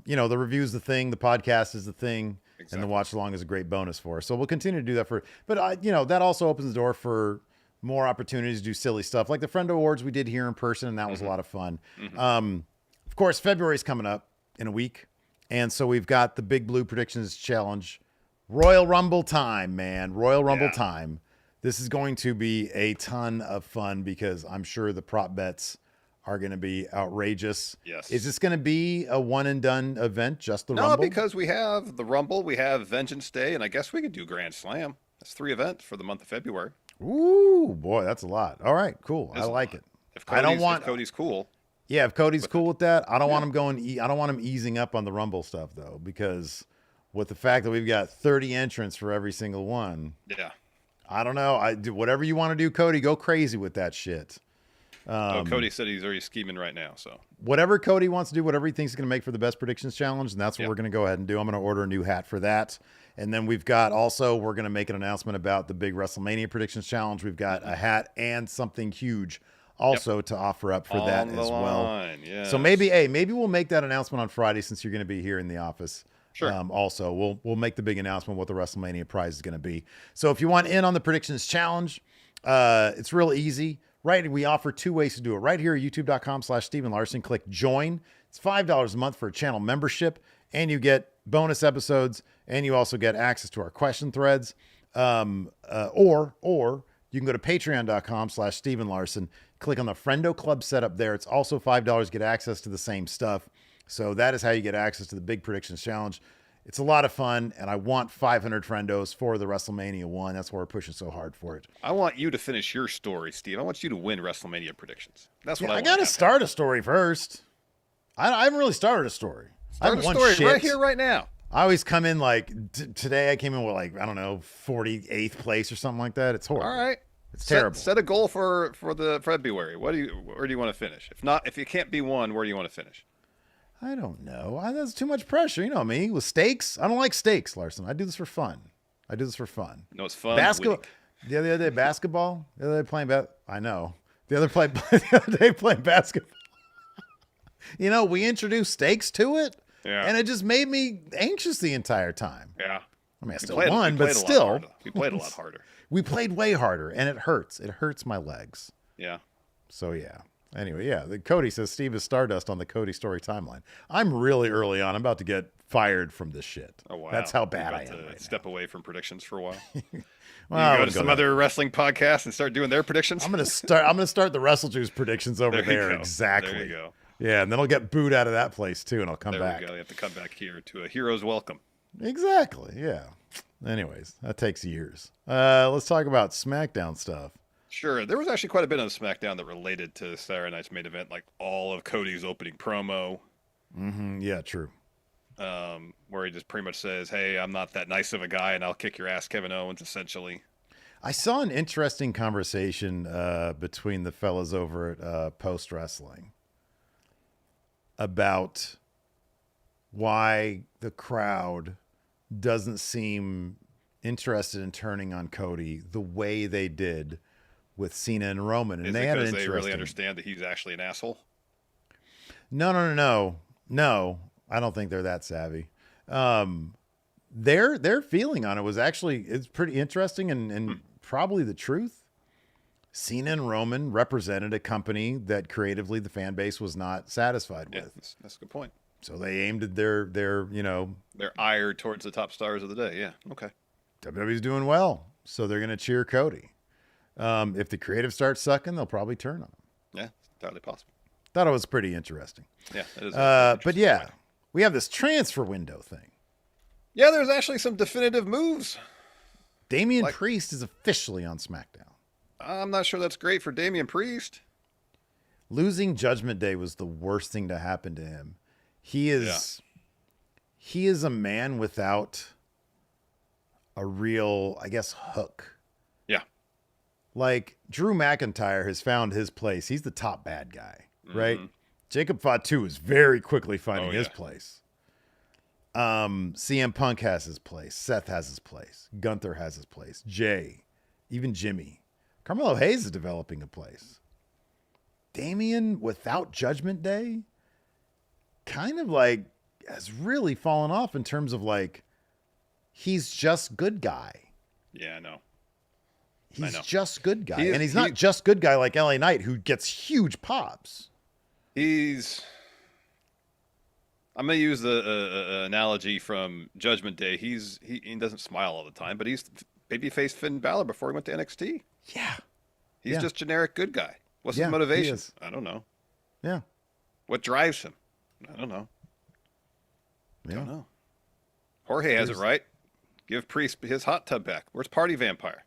You know, the review's the thing, the podcast is the thing, and the watch along is a great bonus for us. So we'll continue to do that but you know, that also opens the door for more opportunities to do silly stuff like the Friendo Awards we did here in person, and that was a lot of fun. Of course, February's coming up in a week, and so we've got the Big Blue Predictions Challenge. Royal Rumble time, man. Royal Rumble time. This is going to be a ton of fun because I'm sure the prop bets are going to be outrageous. Yes. Is this going to be a one and done event, just the Rumble? No, because we have the Rumble, we have Vengeance Day, and I guess we could do Grand Slam. That's 3 events for the month of February. Ooh, boy, that's a lot. All right, cool. I like it. If Cody's cool. Yeah, if Cody's cool with that, I don't want him I don't want him easing up on the Rumble stuff though, because with the fact that we've got 30 entrants for every single one. Yeah. I don't know. I do whatever you want to do, Cody. Go crazy with that shit. Cody said he's already scheming right now. So whatever Cody wants to do, whatever he thinks is going to make for the best predictions challenge, and that's what we're going to go ahead and do. I'm going to order a new hat for that. And then we're going to make an announcement about the big WrestleMania predictions challenge. We've got a hat and something huge also to offer up for that as well. Yes. So maybe we'll make that announcement on Friday since you're going to be here in the office. Sure. Also, we'll make the big announcement what the WrestleMania prize is going to be. So if you want in on the predictions challenge, it's real easy. Right, we offer 2 ways to do it. Right here at youtube.com/Steven Larson. Click join. It's $5 a month for a channel membership, and you get bonus episodes, and you also get access to our question threads. Or you can go to patreon.com/Steven Larson. Click on the Friendo Club setup there. It's also $5. Get access to the same stuff. So that is how you get access to the Big Predictions Challenge. It's a lot of fun, and I want 500 friendos for the WrestleMania 1. That's why we're pushing so hard for it. I want you to finish your story, Steve. I want you to win WrestleMania predictions. That's what I want. I got to start a story first. I haven't really started a story. Start a story right here, right now. I always come in like, today I came in with 48th place or something like that. It's horrible. All right. It's terrible. Set a goal for the February. Where do you want to finish? If you can't be 1, where do you want to finish? I don't know. That's too much pressure. You know me with stakes. I don't like stakes, Larson. I do this for fun. No, it's fun. Basketball. The other day, basketball. The other day playing I know. The other day playing basketball. You know, we introduced stakes to it, and it just made me anxious the entire time. Yeah. I mean, I still won, but still, we played a lot harder. We played way harder, and it hurts. It hurts my legs. Yeah. So yeah. Anyway, yeah. Cody says Steve is Stardust on the Cody story timeline. I'm really early on. I'm about to get fired from this shit. Oh wow, that's how bad You're I about am. to Right step now. away from predictions for a while. Well, I You go wouldn't to some that other far. wrestling podcasts and start doing their predictions. I'm gonna start the Wrestle Juice predictions over There you there. go. Exactly. There you go. Yeah, and then I'll get booed out of that place too, and I'll come There back. we go. You have to come back here to a hero's welcome. Exactly. Yeah. Anyways, that takes years. Let's talk about SmackDown stuff. Sure, there was actually quite a bit on SmackDown that related to Saturday night's main event, like all of Cody's opening promo, Yeah, true. where he just pretty much says, "Hey, I'm not that nice of a guy, and I'll kick your ass, Kevin Owens." Essentially, I saw an interesting conversation between the fellas over at Post Wrestling about why the crowd doesn't seem interested in turning on Cody the way they did with Cena and Roman. And is they it had an because they really interesting... understand that he's actually an asshole? No. I don't think they're that savvy. Their feeling on it was actually, it's pretty interesting and probably the truth. Cena and Roman represented a company that creatively the fan base was not satisfied Yeah, with. that's a good point. So they aimed at their They're ire towards the top stars of the day. Yeah, okay. WWE's doing well, so they're going to cheer Cody. If the creative starts sucking, they'll probably turn on him. Yeah, it's entirely possible. Thought it was pretty interesting. Yeah, it is. But yeah, we have this transfer window thing. Yeah, there's actually some definitive moves. Damian Like- Priest is officially on SmackDown. I'm not sure that's great for Damian Priest. Losing Judgment Day was the worst thing to happen to him. He is a man without a real, I guess, hook. Yeah. Like Drew McIntyre has found his place. He's the top bad guy, right? Jacob Fatu is very quickly finding his place. CM Punk has his place. Seth has his place. Gunther has his place. Jay, even Jimmy. Carmelo Hayes is developing a place. Damian, without Judgment Day, kind of like has really fallen off in terms of like, he's just good guy. Yeah, I know. He's just good guy. He is- And he's not just good guy like LA Knight, who gets huge pops. I'm going to use the analogy from Judgment Day. He doesn't smile all the time, but he's babyface Finn Balor before he went to NXT. Yeah. He's just generic good guy. What's his He motivation? is. I don't know. Yeah. What drives him? I don't know. Yeah. Don't know. Jorge has it right. Give Priest his hot tub back. Where's Party Vampire?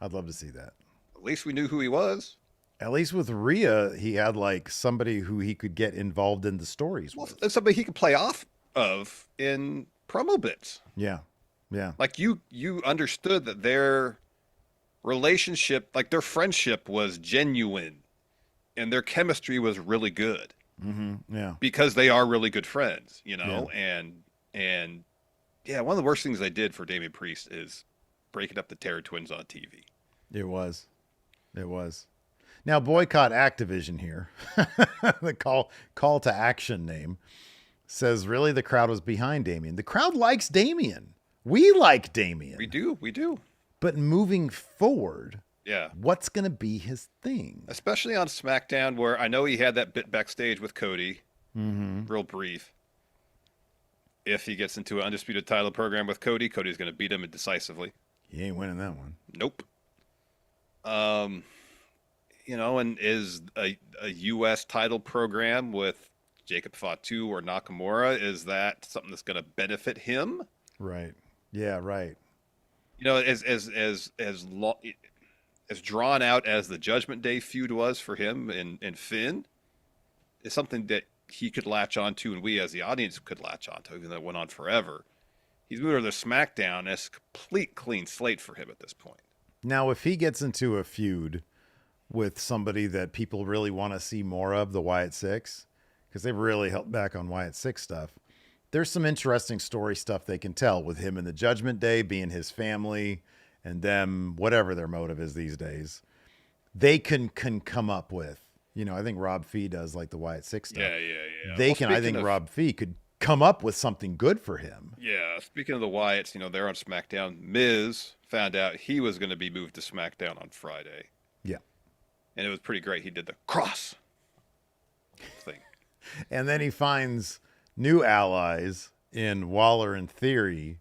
I'd love to see that. At least we knew who he was. At least with Rhea, he had like somebody who he could get involved in the stories Well, with. that's somebody he could play off of in promo bits. Yeah. Yeah. Like you understood that their relationship, like their friendship was genuine and their chemistry was really good Yeah. because they are really good friends, you know? And yeah, one of the worst things they did for Damian Priest is breaking up the Terror Twins on TV. It was. Now boycott Activision here. The call to action name says really the crowd was behind Damian. The crowd likes Damian. We like Damian. We do. But moving forward, Yeah. what's going to be his thing? Especially on SmackDown, where I know he had that bit backstage with Cody, real brief. If he gets into an undisputed title program with Cody, Cody's going to beat him decisively. He ain't winning that one. Nope. You know, and is a U.S. title program with Jacob Fatu or Nakamura, is that something that's going to benefit him? Right. Yeah, right. You know, as drawn out as the Judgment Day feud was for him and Finn, is something that he could latch onto, and we as the audience could latch onto, even though it went on forever. He's moved to the SmackDown as a complete clean slate for him at this point. Now, if he gets into a feud with somebody that people really want to see more of, the Wyatt Six, because they've really held back on Wyatt Six stuff, there's some interesting story stuff they can tell with him in the Judgment Day being his family and them, whatever their motive is these days. They can come up with, you know, I think Rob Fee does like the Wyatt Six stuff. Yeah. They Well, can, I speaking think of- Rob Fee could come up with something good for him. Yeah, speaking of the Wyatts, you know, they're on SmackDown. Miz found out he was going to be moved to SmackDown on Friday. Yeah. And it was pretty great. He did the cross. thing. And then he finds new allies in Waller and Theory.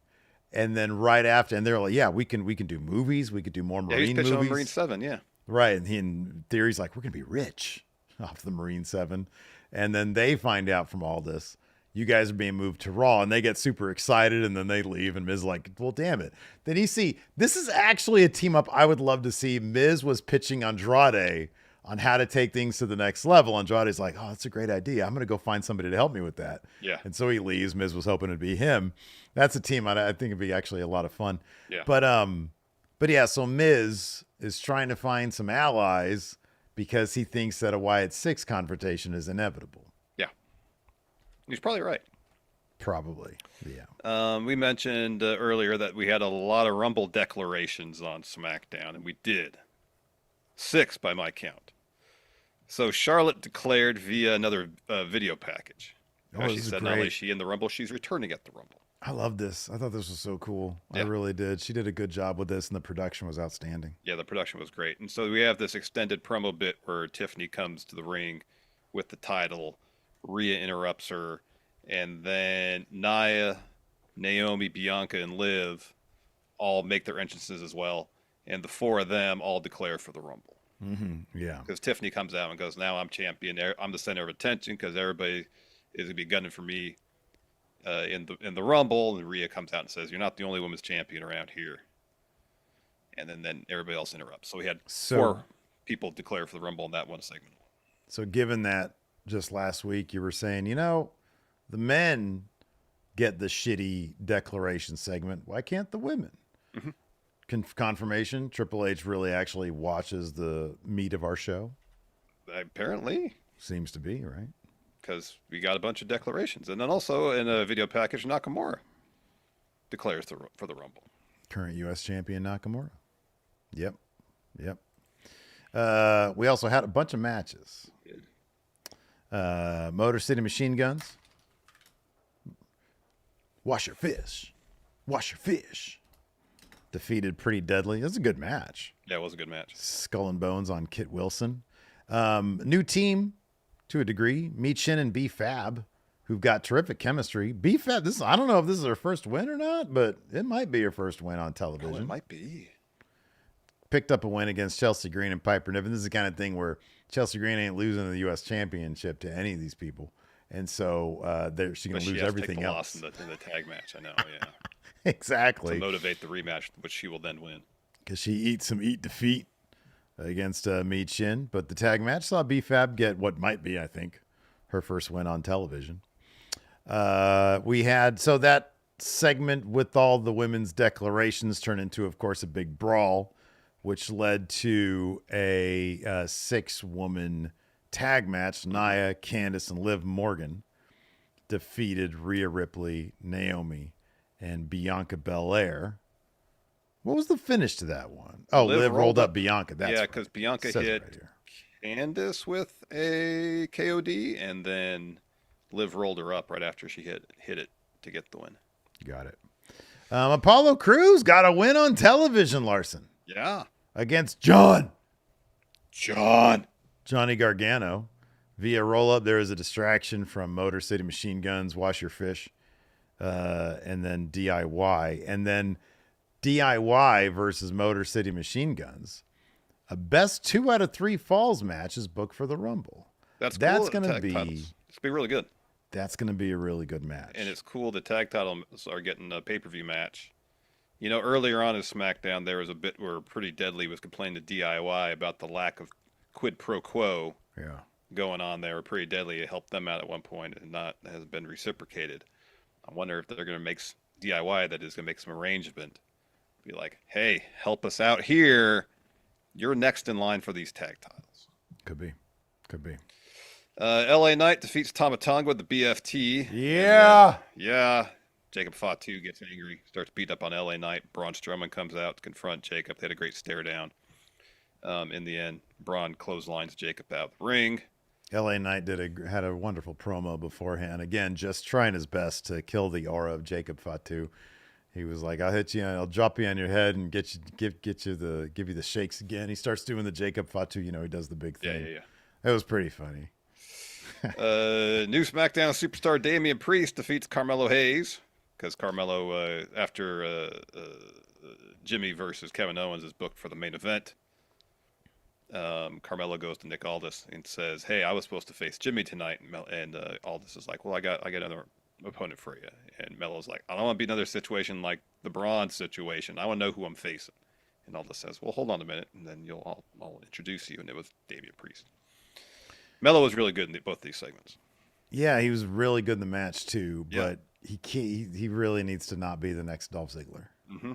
And then right after, and they're like, yeah, we can do movies. We could do more Yeah, he's Marine pitching on movies. Marine 7, yeah. Right. And in Theory's like, we're going to be rich off the Marine 7. And then they find out from all this, you guys are being moved to Raw, and they get super excited, and then they leave, and Miz is like, well, damn it. Then you see, this is actually a team up I would love to see. Miz was pitching Andrade on how to take things to the next level. Andrade's like, oh, that's a great idea. I'm going to go find somebody to help me with that. Yeah. And so he leaves. Miz was hoping it'd be him. That's a team I think it'd be actually a lot of fun. Yeah. But yeah, so Miz is trying to find some allies because he thinks that a Wyatt 6 confrontation is inevitable. Yeah. He's probably right. Probably. Yeah. We mentioned earlier that we had a lot of Rumble declarations on SmackDown, and we did. 6 by my count. So Charlotte declared via another video package. She said not only is she in the Rumble, she's returning at the Rumble. I love this. I thought this was so cool. Yeah. I really did. She did a good job with this, and the production was outstanding. Yeah, the production was great. And so we have this extended promo bit where Tiffany comes to the ring with the title. Rhea interrupts her. And then Nia, Naomi, Bianca, and Liv all make their entrances as well. And the 4 of them all declare for the Rumble. Mm-hmm. Yeah. Because Tiffany comes out and goes, now I'm champion. I'm the center of attention because everybody is going to be gunning for me in the Rumble. And Rhea comes out and says, you're not the only women's champion around here. And then everybody else interrupts. So we had 4 people declare for the Rumble in that one segment. So given that just last week you were saying, the men get the shitty declaration segment, why can't the women? Mm-hmm. Confirmation, Triple H really actually watches the meat of our show? Apparently. Seems to be, right? Because we got a bunch of declarations. And then also in a video package, Nakamura declares for the Rumble. Current U.S. champion Nakamura. Yep. We also had a bunch of matches. Motor City Machine Guns. Wash your fish. Defeated Pretty Deadly. It was a good match. Yeah, it was a good match. Skull and Bones on Kit Wilson. New team to a degree. Michin and B-Fab, who've got terrific chemistry. B-Fab, I don't know if this is her first win or not, but it might be her first win on television. Oh, it might be. Picked up a win against Chelsea Green and Piper Niven. This is the kind of thing where Chelsea Green ain't losing the U.S. championship to any of these people. And so she's going to lose everything else. Loss in the tag match, I know, yeah. Exactly. To motivate the rematch, which she will then win. Because she eat defeat against Michin. But the tag match saw B-Fab get what might be, I think, her first win on television. We had, so that segment with all the women's declarations turned into, of course, a big brawl, which led to a 6-woman tag match. Nia, Candice, and Liv Morgan defeated Rhea Ripley, Naomi, and Bianca Belair. What was the finish to that one? Oh, Liv rolled up Bianca. That's because Bianca hit Candice with a KOD, and then Liv rolled her up right after she hit it to get the win. Got it. Apollo Crews got a win on television, Larson. Yeah. Against Johnny Gargano. Via roll-up, there is a distraction from Motor City Machine Guns, Wash Your Fish, and then DIY. And then DIY versus Motor City Machine Guns. A best 2 out of 3 falls match is booked for the Rumble. That's going to be... It's going to be really good. That's going to be a really good match. And it's cool the tag titles are getting a pay-per-view match. Earlier on in SmackDown, there was a bit where Pretty Deadly was complaining to DIY about the lack of quid pro quo going on there. Pretty Deadly helped them out at one point and has been reciprocated. I wonder if they're going to make DIY that is going to make some arrangement. Be like, hey, help us out here. You're next in line for these tag titles. Could be. LA Knight defeats Tama Tonga with the BFT. Yeah. Jacob Fatu gets angry, starts beating up on LA Knight. Braun Strowman comes out to confront Jacob. They had a great stare down. In the end, Braun clotheslines Jacob out of the ring. LA Knight had a wonderful promo beforehand. Again, just trying his best to kill the aura of Jacob Fatu. He was like, "I'll hit you, I'll drop you on your head and give you the shakes again." He starts doing the Jacob Fatu. He does the big thing. Yeah. It was pretty funny. New SmackDown superstar Damian Priest defeats Carmelo Hayes because Carmelo, after Jimmy versus Kevin Owens is booked for the main event. Carmelo goes to Nick Aldis and says, "Hey, I was supposed to face Jimmy tonight," and Aldis is like, "Well, I got another opponent for you." And Melo's like, "I don't want to be another situation like the Braun situation. I want to know who I'm facing." And Aldis says, "Well, hold on a minute, and then I'll introduce you." And it was Damian Priest. Melo was really good in both these segments. Yeah, he was really good in the match too, Yeah. but he really needs to not be the next Dolph Ziggler. Mm-hmm.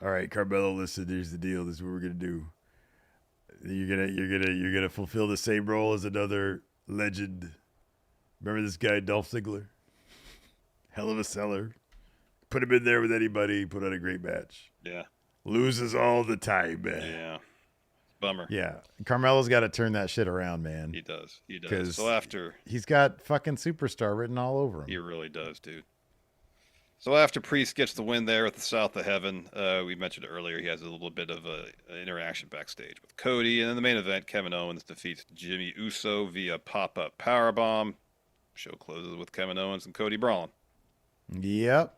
All right, Carmelo, listen, here's the deal. This is what we're gonna do. You're gonna fulfill the same role as another legend. Remember this guy, Dolph Ziggler? Hell of a seller. Put him in there with anybody. Put on a great match. Yeah. Loses all the time, man. Yeah. Bummer. Yeah, Carmelo's got to turn that shit around, man. He does. He does. 'Cause So after he's got fucking superstar written all over him. he really does, dude. So after Priest gets the win there at the South of Heaven, we mentioned earlier he has a little bit of an interaction backstage with Cody, and in the main event, Kevin Owens defeats Jey Uso via pop-up powerbomb. Show closes with Kevin Owens and Cody brawling. Yep.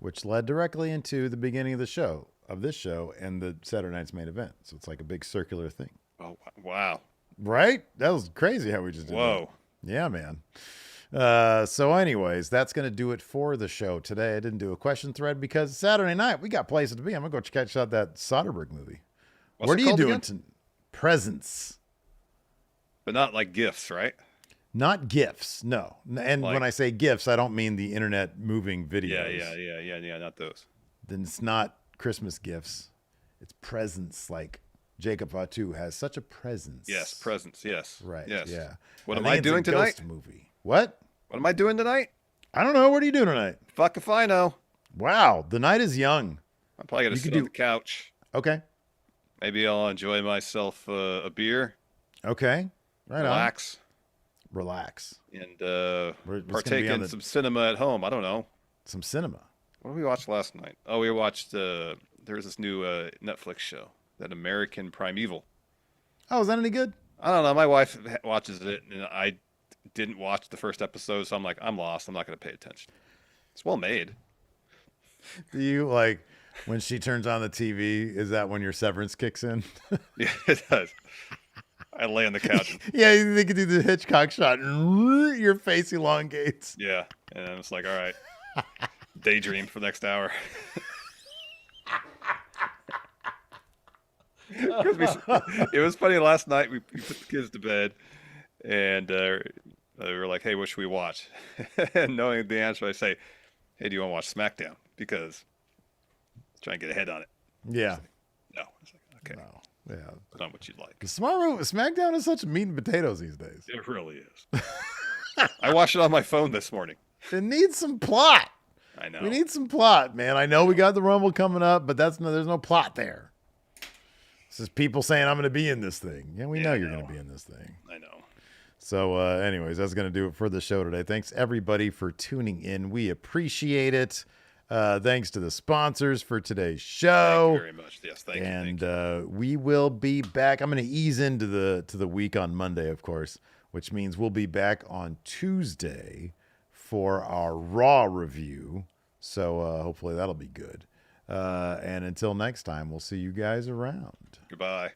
Which led directly into the beginning of this show and the Saturday night's main event. So it's like a big circular thing. Oh wow! Right? That was crazy how we just did Whoa! that. Yeah, man. So anyways, that's going to do it for the show today. I didn't do a question thread because Saturday night we got places to be. I'm going to go check out that Soderbergh movie. What's What it are you called doing? again? Presents. But not like gifts, right? Not gifts. No. And Like- when I say gifts, I don't mean the internet moving videos. Yeah. Not those. Then it's not Christmas gifts. It's presents. Like Jacob Fatu has such a presence. Yes, presents. Yes. Right. Yes. Yeah. What am think I it's a doing tonight? ghost movie. What? What am I doing tonight? I don't know. What are you doing tonight? Fuck if I know. Wow. The night is young. I'm probably gonna You sit could on the couch. Okay. Maybe I'll enjoy myself a beer, Okay. Right relax, on. Relax. and We're just gonna partake be on in the- some cinema at home. I don't know. Some cinema. What did we watch last night? Oh, we watched. There was this new Netflix show, that American Primeval. Oh, is that any good? I don't know. My wife watches it, and I didn't watch the first episode, so I'm like, I'm lost. I'm not going to pay attention. It's well made. Do you like when she turns on the TV? Is that when your severance kicks in? Yeah, it does. I lay on the couch. Yeah, they could do the Hitchcock shot and your face elongates. Yeah, and I was like, all right, daydream for the next hour. 'Cause it was funny last night. We put the kids to bed, and we were like, "Hey, what should we watch?" And knowing the answer, I say, "Hey, do you want to watch SmackDown?" Because try and get ahead on it. Yeah. No, it's like, okay, No. Yeah. put on what you'd like. SmackDown is such meat and potatoes these days. It really is. I watched it on my phone this morning. It needs some plot. I know. We need some plot, man. I know we got the Rumble coming up, but there's no plot there. This is people saying I'm going to be in this thing. Yeah, we know you're going to be in this thing. I know. So, anyways, that's going to do it for the show today. Thanks everybody for tuning in. We appreciate it. Thanks to the sponsors for today's show. Thank you very much. Yes, thank you. And we will be back. I'm going to ease into the week on Monday, of course, which means we'll be back on Tuesday for our Raw review. So hopefully that'll be good. And until next time, we'll see you guys around. Goodbye.